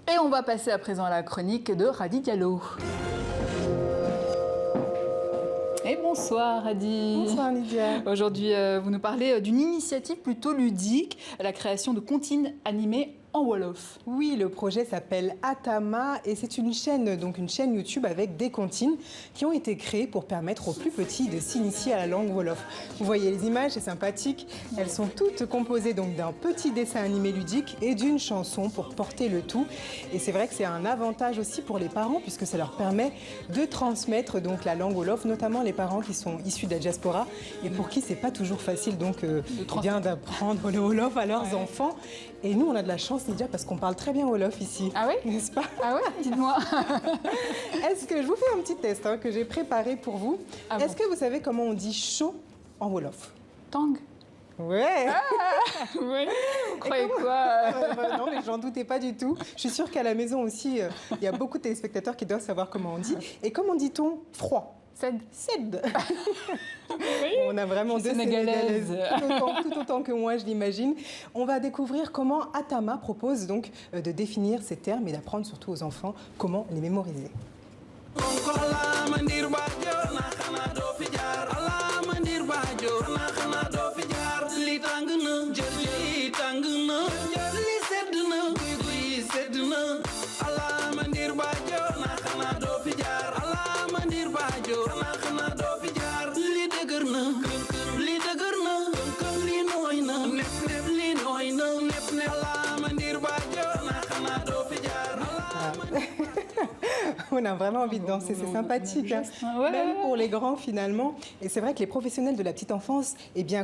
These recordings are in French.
Et on va passer à présent à la chronique de Radi Diallo. Et bonsoir Radi. Bonsoir Lydia. Aujourd'hui, vous nous parlez d'une initiative plutôt ludique, la création de comptines animées en Wolof. Oui, le projet s'appelle Atama et c'est une chaîne YouTube avec des comptines qui ont été créées pour permettre aux plus petits de s'initier à la langue Wolof. Vous voyez les images, c'est sympathique. Elles sont toutes composées donc d'un petit dessin animé ludique et d'une chanson pour porter le tout. Et c'est vrai que c'est un avantage aussi pour les parents puisque ça leur permet de transmettre donc la langue Wolof, notamment les parents qui sont issus de la diaspora et pour qui c'est pas toujours facile donc d'apprendre le Wolof à leurs enfants. Et nous, on a de la chance, Lydia, parce qu'on parle très bien Wolof ici. Ah oui? N'est-ce pas? Ah ouais? Dites-moi. Est-ce que je vous fais un petit test que j'ai préparé pour vous? Ah Est-ce que vous savez comment on dit chaud en Wolof? Tang. Ouais. Oui. Vous croyez quoi? Non, mais j'en doutais pas du tout. Je suis sûre qu'à la maison aussi, il y a beaucoup de téléspectateurs qui doivent savoir comment on dit. Et comment dit-on froid? Cède. Cède. Oui. On a vraiment deux Sénégalaises, tout autant que moi, je l'imagine. On va découvrir comment Atama propose donc de définir ces termes et d'apprendre surtout aux enfants comment les mémoriser. On a vraiment envie de danser, c'est sympathique, hein. Même pour les grands finalement. Et c'est vrai que les professionnels de la petite enfance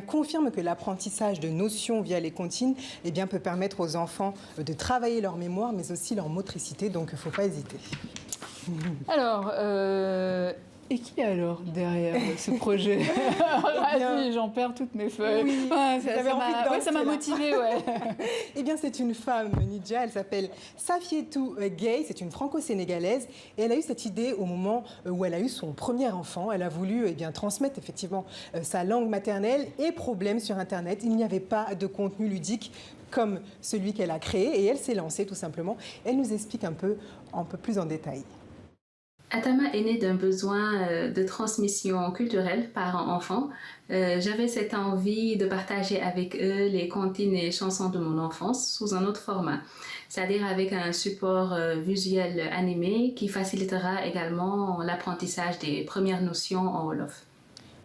confirment que l'apprentissage de notions via les comptines peut permettre aux enfants de travailler leur mémoire, mais aussi leur motricité, donc il ne faut pas hésiter. Alors, et qui est alors derrière ce projet? J'en perds toutes mes feuilles. Oui, ça m'a motivée, ouais. Eh bien, c'est une femme, Nydia, elle s'appelle Safietou Gueye, c'est une franco-sénégalaise et elle a eu cette idée au moment où elle a eu son premier enfant. Elle a voulu transmettre effectivement sa langue maternelle et problème sur Internet. Il n'y avait pas de contenu ludique comme celui qu'elle a créé et elle s'est lancée tout simplement. Elle nous explique un peu plus en détail. Atama est né d'un besoin de transmission culturelle parents-enfants. J'avais cette envie de partager avec eux les comptines et chansons de mon enfance sous un autre format, c'est-à-dire avec un support visuel animé qui facilitera également l'apprentissage des premières notions en Wolof.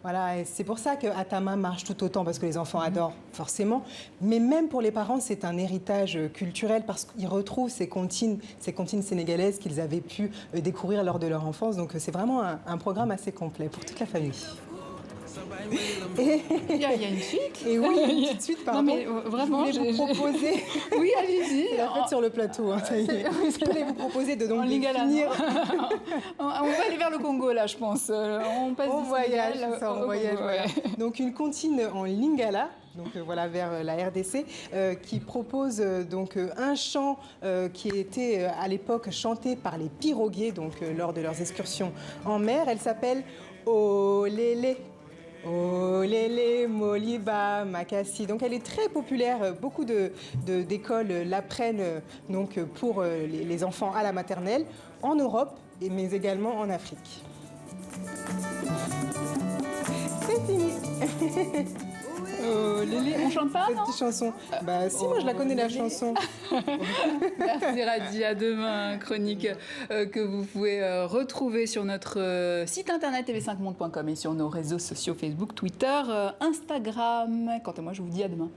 Voilà, et c'est pour ça que Atama marche tout autant, parce que les enfants adorent forcément. Mais même pour les parents, c'est un héritage culturel parce qu'ils retrouvent ces comptines sénégalaises qu'ils avaient pu découvrir lors de leur enfance. Donc c'est vraiment un programme assez complet pour toute la famille. Et il y a une suite. Et oui, tout de suite, pardon. Non mais vraiment, je voulais vous proposer. Oui, allez-y. C'est la fête sur le plateau, hein, ça y est. Je voulais vous proposer de donc finir. On va aller vers le Congo là, je pense. On passe au voyage, Sénégal, ça, au voyage. Voilà. Donc une comptine en lingala. Donc voilà, vers la RDC, qui propose un chant qui était à l'époque chanté par les piroguiers lors de leurs excursions en mer. Elle s'appelle Olélé. Oh lélé, Moliba, Makassi. Donc elle est très populaire. Beaucoup d'écoles l'apprennent pour les enfants à la maternelle en Europe, mais également en Afrique. C'est fini. Lélé, on chante pas, non? Cette chanson. Bah si, moi je la connais la chanson. Merci Radi, à demain, chronique que vous pouvez retrouver sur notre site internet tv5monde.com et sur nos réseaux sociaux Facebook, Twitter, Instagram. Quant à moi, je vous dis à demain.